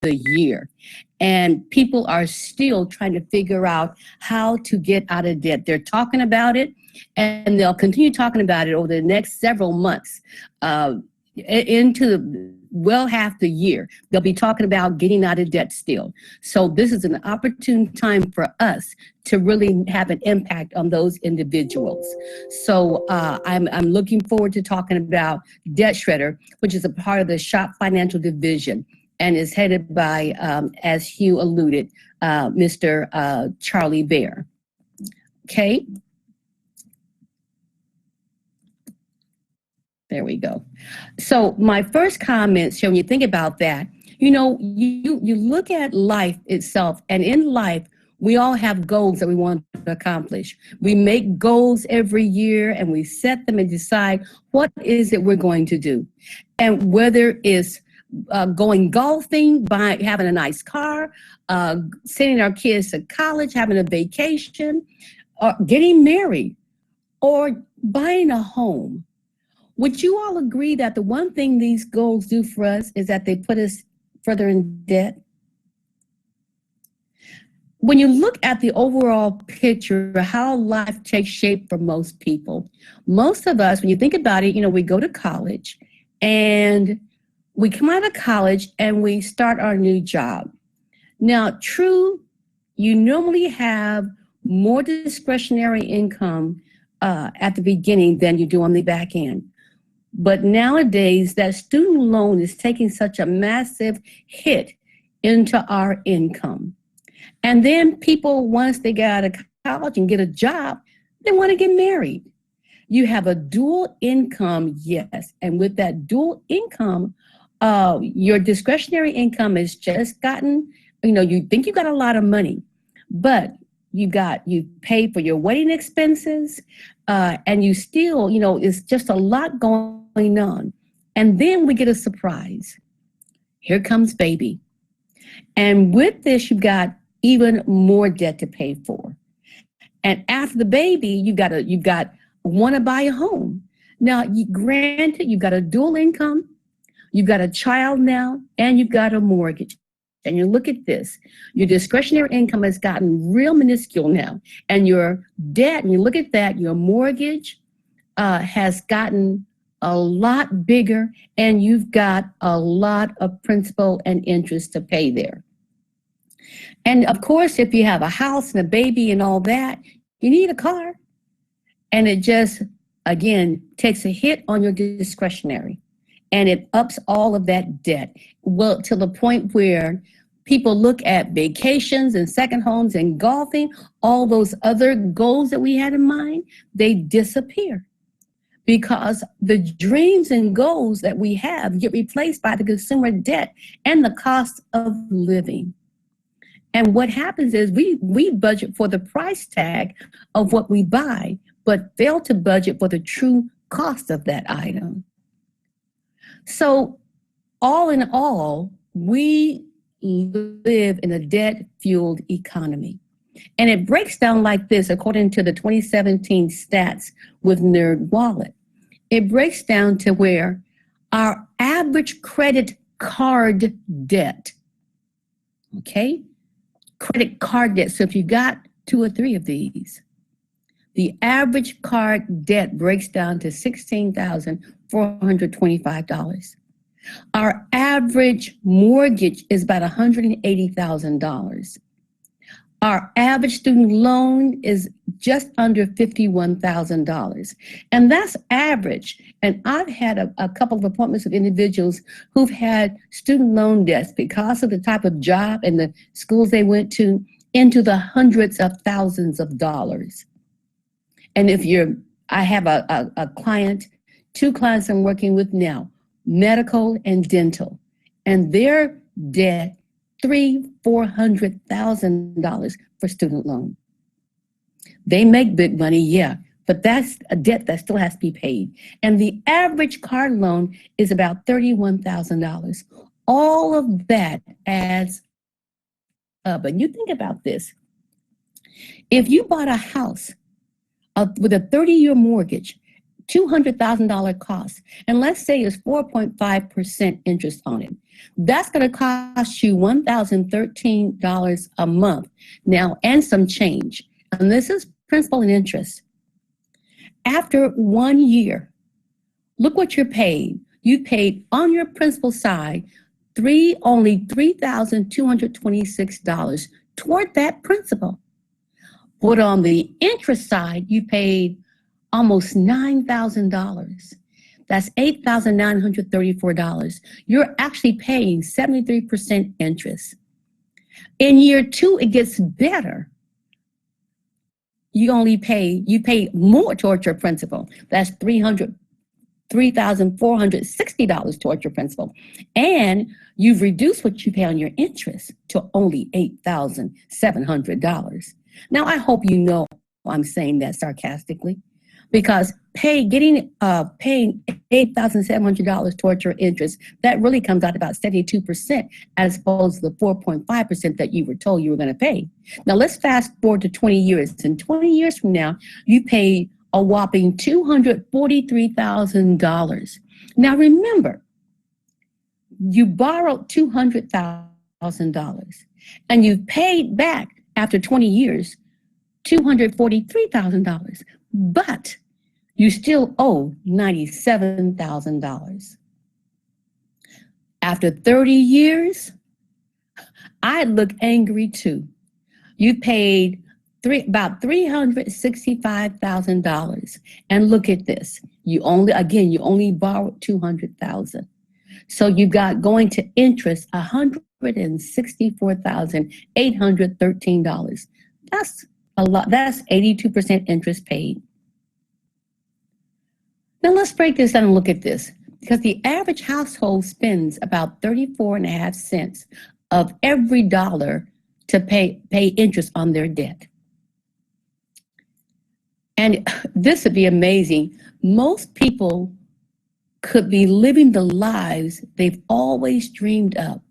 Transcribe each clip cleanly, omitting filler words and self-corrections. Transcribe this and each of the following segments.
the year. And people are still trying to figure out how to get out of debt. They're talking about it, and they'll continue talking about it over the next several months, into well half the year. They'll be talking about getting out of debt still. So this is an opportune time for us to really have an impact on those individuals. So I'm looking forward to talking about DebtShredder, which is a part of the Shop Financial Division, and is headed by, as Hugh alluded, Mr. Charlie Bear. Okay. There we go. So my first comment, so when you think about that, you know, you look at life itself, and in life, we all have goals that we want to accomplish. We make goals every year, and we set them and decide what is it we're going to do. And whether it's going golfing, having a nice car, sending our kids to college, having a vacation, or getting married, or buying a home. Would you all agree that the one thing these goals do for us is that they put us further in debt? When you look at the overall picture of how life takes shape for most people, most of us, when you think about it, you know, we go to college and we come out of college and we start our new job. Now, true, you normally have more discretionary income at the beginning than you do on the back end. But nowadays, that student loan is taking such a massive hit into our income. And then people, once they get out of college and get a job, they want to get married. You have a dual income, yes. And with that dual income, your discretionary income has just gotten, you know, you think you got a lot of money, but you pay for your wedding expenses, and you still, you know, it's just a lot going on. And then we get a surprise. Here comes baby. And with this, you've got even more debt to pay for. And after the baby, you've got want to buy a home. Now, granted, you've got a dual income, you've got a child now, and you've got a mortgage. And you look at this, your discretionary income has gotten real minuscule now. And your debt, and you look at that, your mortgage has gotten a lot bigger, and you've got a lot of principal and interest to pay there. And of course, if you have a house and a baby and all that, you need a car. And it just, again, takes a hit on your discretionary. And it ups all of that debt. Well, to the point where people look at vacations and second homes and golfing, all those other goals that we had in mind, they disappear. Because the dreams and goals that we have get replaced by the consumer debt and the cost of living. And what happens is we budget for the price tag of what we buy, but fail to budget for the true cost of that item. So all in all, we live in a debt-fueled economy. And it breaks down like this, according to the 2017 stats with NerdWallet. It breaks down to where our average credit card debt, okay? Credit card debt. So if you got 2 or 3 of these, the average card debt breaks down to $16,425. Our average mortgage is about $180,000. Our average student loan is just under $51,000. And that's average. And I've had a couple of appointments with individuals who've had student loan debts because of the type of job and the schools they went to into the hundreds of thousands of dollars. And I have a client, 2 clients I'm working with now, medical and dental, and their debt, $300,000-$400,000 for student loan. They make big money, yeah, but that's a debt that still has to be paid. And the average car loan is about $31,000. All of that adds up. And you think about this. If you bought a house with a 30-year mortgage, $200,000 cost, and let's say it's 4.5% interest on it. That's going to cost you $1,013 a month now, and some change. And this is principal and interest. After 1 year, look what you're paid. You paid on your principal side only $3,226 toward that principal. But on the interest side, you paid almost $9,000. That's $8,934. You're actually paying 73% interest. In year 2, it gets better. You pay more towards your principal. That's $3,460 towards your principal. And you've reduced what you pay on your interest to only $8,700. Now, I hope you know I'm saying that sarcastically, because paying $8,700 towards your interest, that really comes out about 72% as opposed to the 4.5% that you were told you were going to pay. Now, let's fast forward to 20 years. And 20 years from now, you pay a whopping $243,000. Now, remember, you borrowed $200,000 and you paid back after 20 years $243,000, but you still owe $97,000. After 30 years, I'd look angry too. You paid about $365,000. And look at this. You only borrowed $200,000. So you got going to interest $164,813. That's a lot. That's 82% interest paid. Now let's break this down and look at this, because the average household spends about 34.5 cents of every dollar to pay interest on their debt. And this would be amazing. Most people could be living the lives they've always dreamed of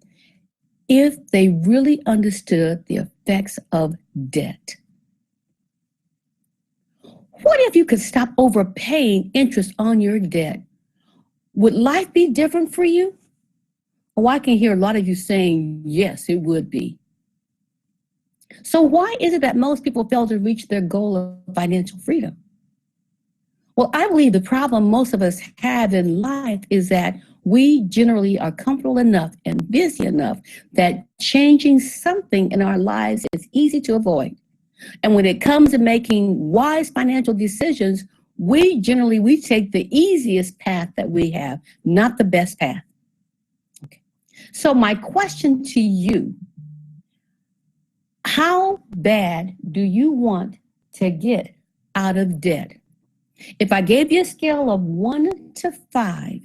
if they really understood the effects of debt. What if you could stop overpaying interest on your debt? Would life be different for you? Oh, I can hear a lot of you saying, yes, it would be. So why is it that most people fail to reach their goal of financial freedom? Well, I believe the problem most of us have in life is that we generally are comfortable enough and busy enough that changing something in our lives is easy to avoid. And when it comes to making wise financial decisions, we take the easiest path that we have, not the best path. Okay. So my question to you, how bad do you want to get out of debt? If I gave you a scale of 1 to 5,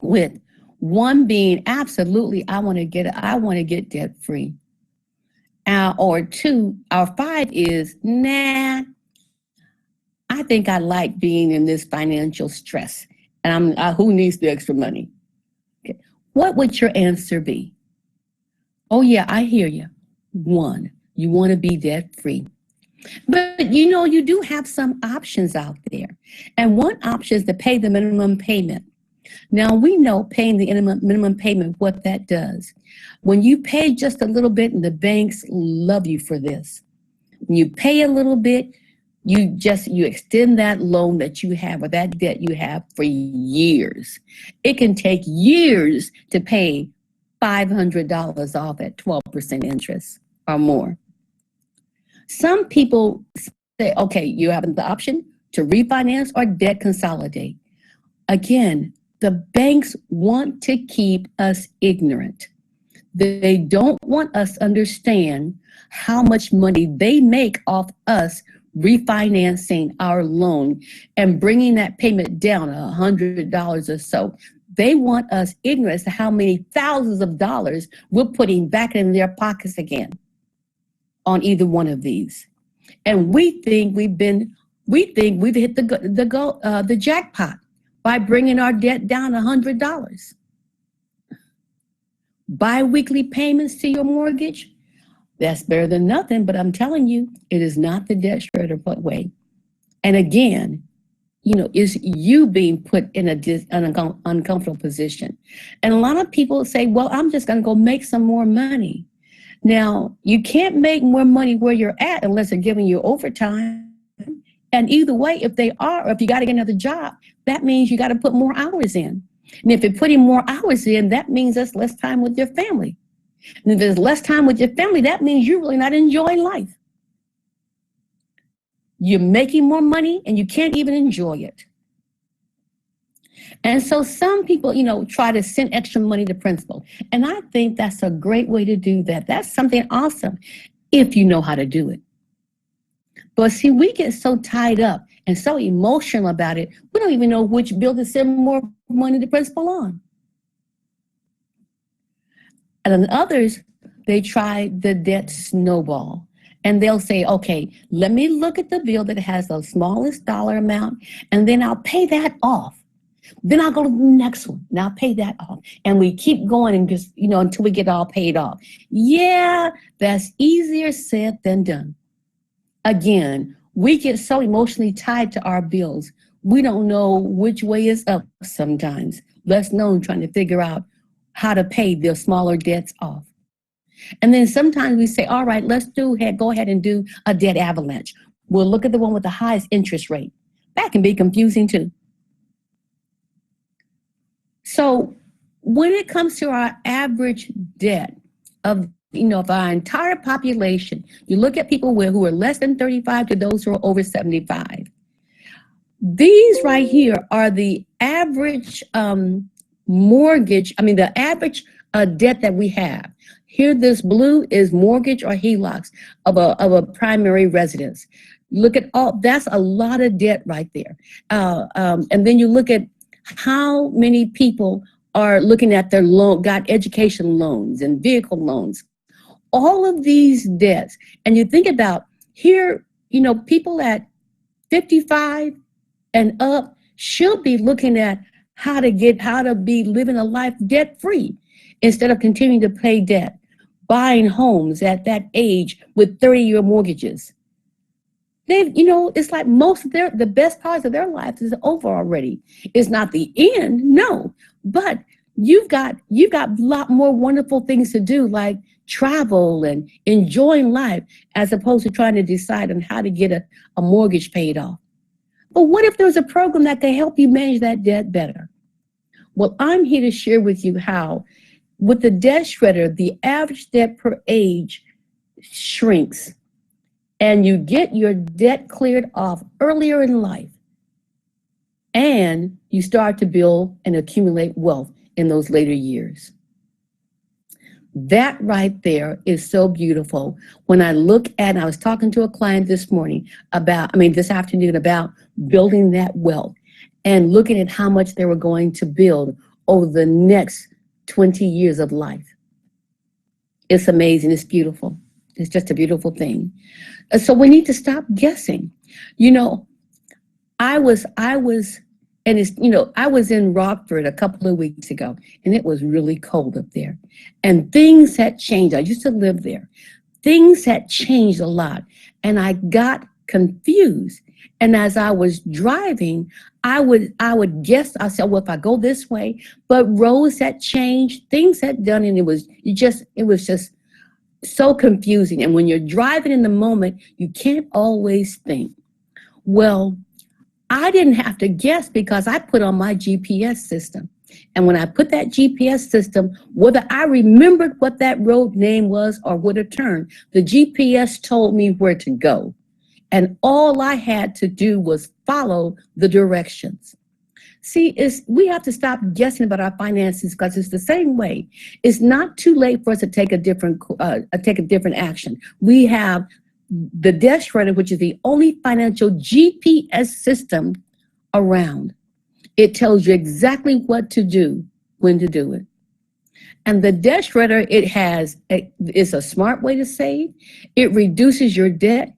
with 1 being absolutely, I want to get debt free, or 2, or 5 is, nah, I think I like being in this financial stress, and who needs the extra money? Okay. What would your answer be? Oh yeah, I hear you. 1, you want to be debt free. But you do have some options out there. And one option is to pay the minimum payment. Now, we know paying the minimum payment, what that does. When you pay just a little bit, and the banks love you for this, when you pay a little bit, you extend that loan that you have, or that debt you have, for years. It can take years to pay $500 off at 12% interest or more. Some people say, okay, you have the option to refinance or debt consolidate. Again, the banks want to keep us ignorant. They don't want us to understand how much money they make off us refinancing our loan and bringing that payment down $100 or so. They want us ignorant as to how many thousands of dollars we're putting back in their pockets again on either one of these. And we think we've hit the jackpot by bringing our debt down $100. Bi-weekly payments to your mortgage, that's better than nothing, but I'm telling you, it is not the debt shredder way. And again, is you being put in an uncomfortable position. And a lot of people say, well, I'm just going to go make some more money. Now, you can't make more money where you're at unless they're giving you overtime. And either way, if they are, or if you got to get another job, that means you got to put more hours in. And if you're putting more hours in, that means that's less time with your family. And if there's less time with your family, that means you're really not enjoying life. You're making more money and you can't even enjoy it. And so some people, try to send extra money to principal. And I think that's a great way to do that. That's something awesome if you know how to do it. But see, we get so tied up and so emotional about it, we don't even know which bill to send more money to principal on. And then others, they try the debt snowball. And they'll say, okay, let me look at the bill that has the smallest dollar amount, and then I'll pay that off. Then I'll go to the next one, and I'll pay that off. And we keep going and just, until we get all paid off. Yeah, that's easier said than done. Again, we get so emotionally tied to our bills, we don't know which way is up sometimes, less known trying to figure out how to pay the smaller debts off. And then sometimes we say, all right, let's go ahead and do a debt avalanche. We'll look at the one with the highest interest rate. That can be confusing too. So when it comes to our average debt of our entire population, you look at people who are less than 35 to those who are over 75. These right here are the average the average debt that we have. Here, this blue is mortgage or HELOCs of a primary residence. Look at that's a lot of debt right there. And then you look at how many people are looking at their got education loans and vehicle loans. All of these debts. And you think about here, people at 55 and up should be looking at how to be living a life debt free instead of continuing to pay debt, buying homes at that age with 30-year mortgages. It's like most of the best parts of their lives is over already. It's not the end, no, but you've got a lot more wonderful things to do, like travel and enjoying life, as opposed to trying to decide on how to get a mortgage paid off. But what if there's a program that can help you manage that debt better? Well, I'm here to share with you how, with the Debt Shredder, the average debt per age shrinks, and you get your debt cleared off earlier in life, and you start to build and accumulate wealth in those later years. That right there is so beautiful. When I look at, I was talking to a client this afternoon about building that wealth and looking at how much they were going to build over the next 20 years of life. It's amazing. It's beautiful. It's just a beautiful thing. So we need to stop guessing. I was in Rockford a couple of weeks ago, and it was really cold up there. And things had changed. I used to live there. Things had changed a lot, and I got confused. And as I was driving, I would guess. I said, well, if I go this way, but roads had changed, things had done, and it was just so confusing. And when you're driving in the moment, you can't always think. Well, I didn't have to guess because I put on my GPS system. And when I put that GPS system, whether I remembered what that road name was or what a turn, the GPS told me where to go. And all I had to do was follow the directions. See, we have to stop guessing about our finances because it's the same way. It's not too late for us to take a different action. We have the Debt Shredder, which is the only financial GPS system around. It tells you exactly what to do, when to do it. And the Debt Shredder, it's a smart way to save. It reduces your debt.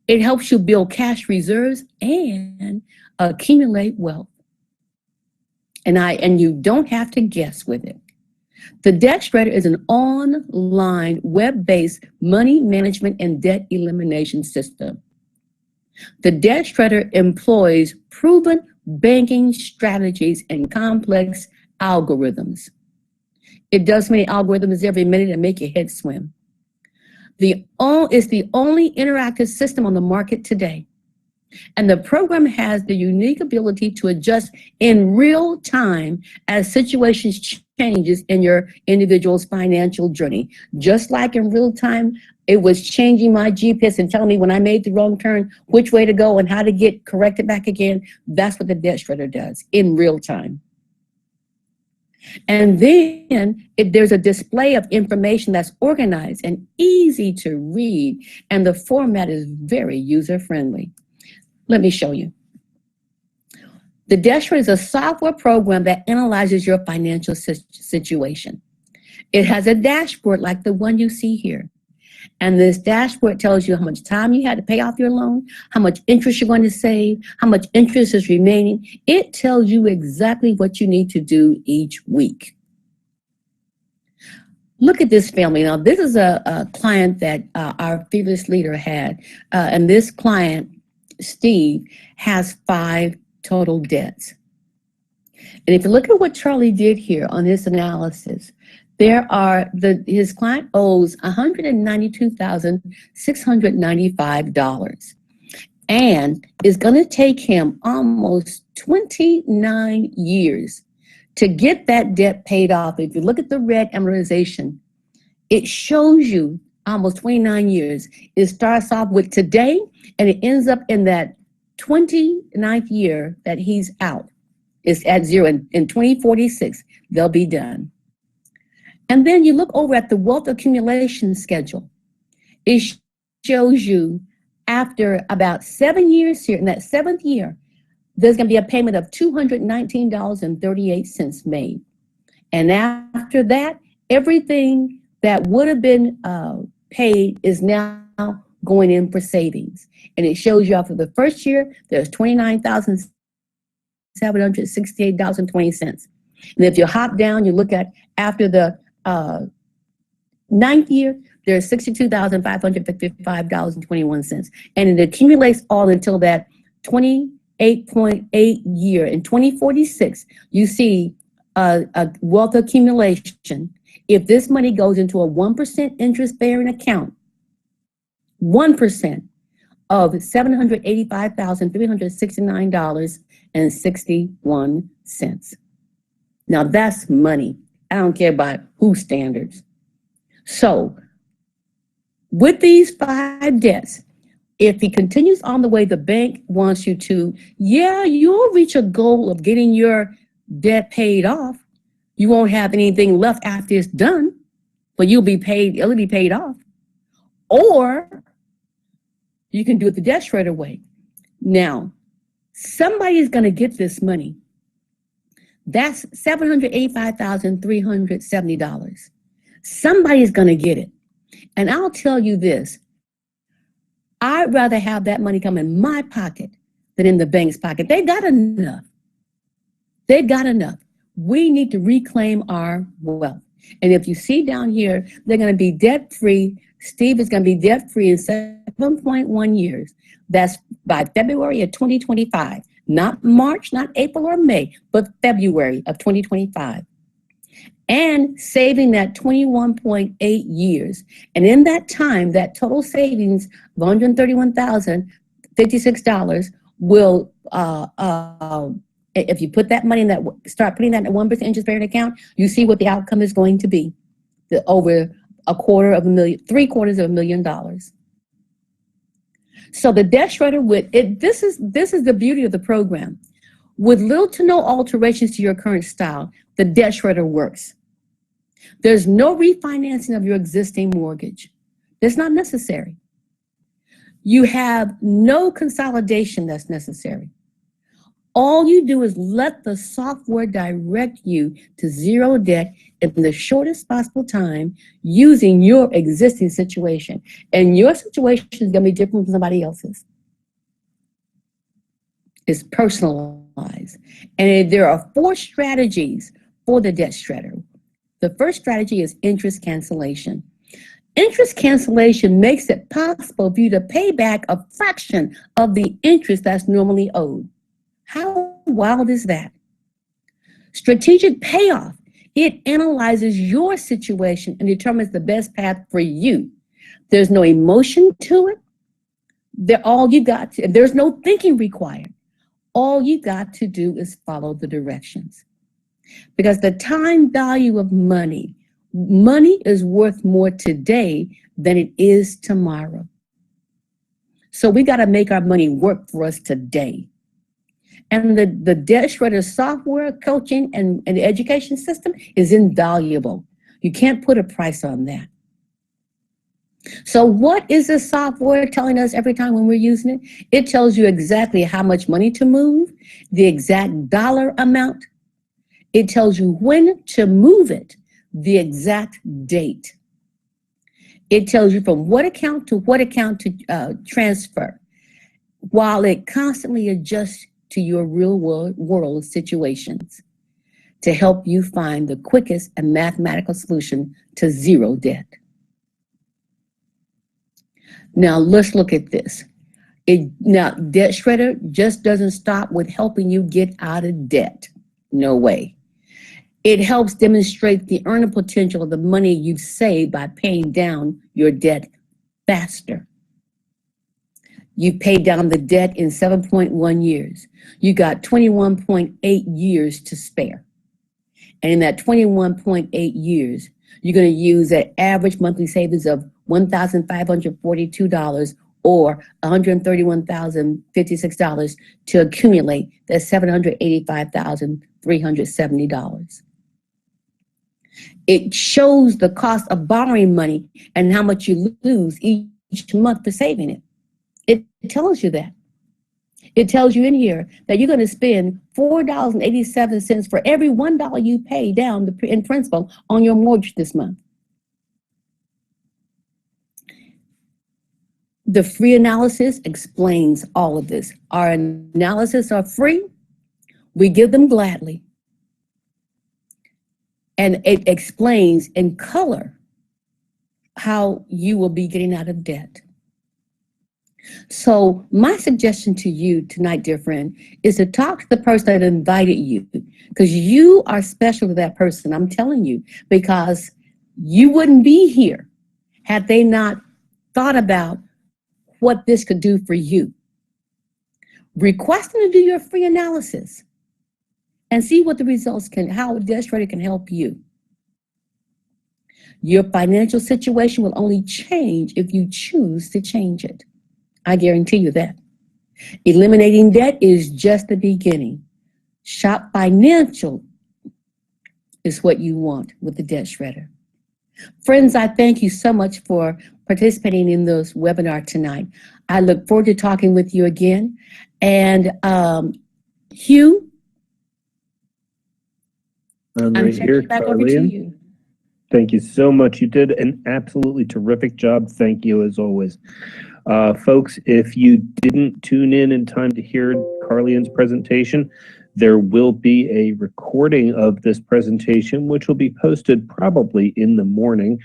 It helps you build cash reserves and accumulate wealth. And you don't have to guess with it. The Debt Shredder is an online, web-based money management and debt elimination system. The Debt Shredder employs proven banking strategies and complex algorithms. It does many algorithms every minute and make your head swim. It's the only interactive system on the market today. And the program has the unique ability to adjust in real time as situations changes in your individual's financial journey. Just like in real time, it was changing my GPS and telling me when I made the wrong turn, which way to go and how to get corrected back again. That's what the Debt Shredder does in real time. And then there's a display of information that's organized and easy to read, and the format is very user-friendly. Let me show you. The DebtShredder is a software program that analyzes your financial situation. It has a dashboard like the one you see here. And this dashboard tells you how much time you had to pay off your loan, how much interest you're going to save, how much interest is remaining. It tells you exactly what you need to do each week. Look at this family. Now, this is a client that our fearless leader had. And this client, Steve, has 5 total debts. And if you look at what Charlie did here on his analysis, his client owes $192,695, and it's going to take him almost 29 years to get that debt paid off. If you look at the red amortization, it shows you almost 29 years. It starts off with today, and it ends up in that 29th year that he's out. It's at 0. In 2046, they'll be done. And then you look over at the wealth accumulation schedule. It shows you after about 7 years here, in that 7th year, there's going to be a payment of $219.38 made. And after that, everything that would have been paid is now going in for savings. And it shows you after the first year, there's $29,768.20. And if you hop down, you look at after the 9th year, there's $62,555.21. And it accumulates all until that 28.8 year. In 2046, you see a wealth accumulation. If this money goes into a 1% interest-bearing account, 1% of $785,369.61. Now that's money. I don't care about whose standards. So with these 5 debts, if he continues on the way the bank wants you to, yeah, you'll reach a goal of getting your debt paid off. You won't have anything left after it's done, but it'll be paid off. Or you can do it the Debt Shredder way. Now, somebody's going to get this money. That's $785,370. Somebody's going to get it. And I'll tell you this, I'd rather have that money come in my pocket than in the bank's pocket. They got enough. They got enough. We need to reclaim our wealth. And if you see down here, they're going to be debt-free. Steve is going to be debt-free in 7.1 years. That's by February of 2025. Not March, not April or May, but February of 2025. And saving that 21.8 years. And in that time, that total savings of $131,056 will, if you put that money in that, start putting that in a 1% interest-bearing account, you see what the outcome is going to be. Over $750,000. So the Debt Shredder this is the beauty of the program. With little to no alterations to your current style, the Debt Shredder works. There's no refinancing of your existing mortgage. That's not necessary. You have no consolidation that's necessary. All you do is let the software direct you to zero debt in the shortest possible time using your existing situation. And your situation is going to be different from somebody else's. It's personalized. And there are 4 strategies for the Debt Shredder. The first strategy is interest cancellation. Interest cancellation makes it possible for you to pay back a fraction of the interest that's normally owed. How wild is that? Strategic payoff. It analyzes your situation and determines the best path for you. There's no emotion to it. There's no thinking required. All you got to do is follow the directions. Because the time value of money is worth more today than it is tomorrow. So we got to make our money work for us today. And the Debt Shredder software, coaching, and the education system is invaluable. You can't put a price on that. So what is the software telling us every time when we're using it? It tells you exactly how much money to move, the exact dollar amount. It tells you when to move it, the exact date. It tells you from what account to transfer, while it constantly adjusts to your real world situations to help you find the quickest and mathematical solution to zero debt. Now let's look at this. Now, Debt Shredder just doesn't stop with helping you get out of debt. No way. It helps demonstrate the earning potential of the money you've saved by paying down your debt faster. You paid down the debt in 7.1 years. You got 21.8 years to spare. And in that 21.8 years, you're going to use an average monthly savings of $1,542 or $131,056 to accumulate that $785,370. It shows the cost of borrowing money and how much you lose each month for saving it. It tells you that. It tells you in here that you're going to spend $4.87 for every $1 you pay down in principal on your mortgage this month. The free analysis explains all of this. Our analysis are free. We give them gladly. And it explains in color how you will be getting out of debt. So my suggestion to you tonight, dear friend, is to talk to the person that invited you, because you are special to that person. I'm telling you, because you wouldn't be here had they not thought about what this could do for you. Request them to do your free analysis and see what the results how Debt Shredder can help you. Your financial situation will only change if you choose to change it. I guarantee you that. Eliminating debt is just the beginning. Shop Financial is what you want with the Debt Shredder. Friends, I thank you so much for participating in this webinar tonight. I look forward to talking with you again. And Hugh, I'm right here, back over to you. Thank you so much. You did an absolutely terrific job. Thank you, as always. Folks, if you didn't tune in time to hear Carleon's presentation, there will be a recording of this presentation, which will be posted probably in the morning.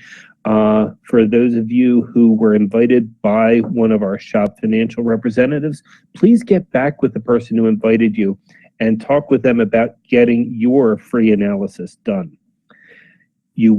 For those of you who were invited by one of our Shop Financial representatives, please get back with the person who invited you and talk with them about getting your free analysis done. You